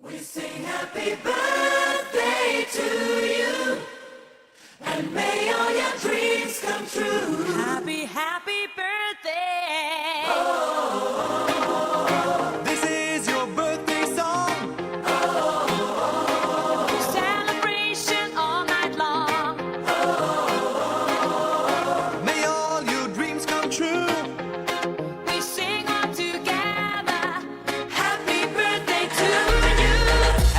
We sing happy birthday to you, and may all your dreams come true. Happy, happy birthday. This is your birthday song. Celebration all night long. May all your dreams come true. We sing all together. Happy birthday to you.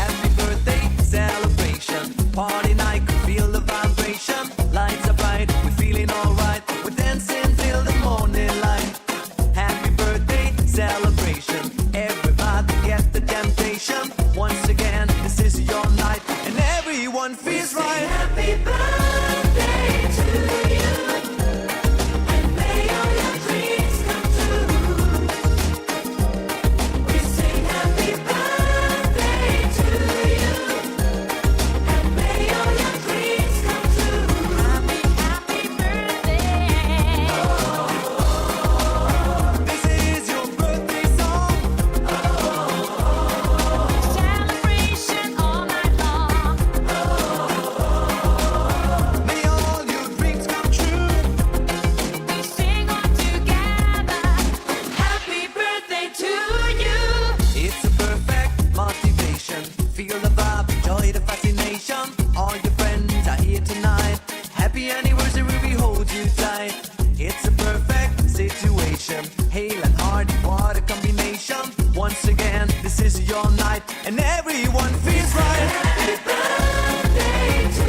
Happy birthday celebration. Party night, can feel the vibration. Lights are bright, we're feeling alright. We're dancing till the morning light. Happy birthday celebration. Everybody get the temptation. Once again, this is your night, and everyone feels Sing right. happy birthday to you, and may all your dreams come true. We sing happy birthday to you, and may all your dreams come true. Happy, happy birthday. This is your birthday song. Celebration all night long. May all your dreams come true. We sing all together. Happy birthday to you. It's a perfect motivation. Feel the vibe, enjoy the fascination. All your friends are here tonight. Happy anniversary, we hold you tight. It's a perfect situation. Hale and hearty, what a combination. Once again, this is your night, and everyone feels right. Happy birthday to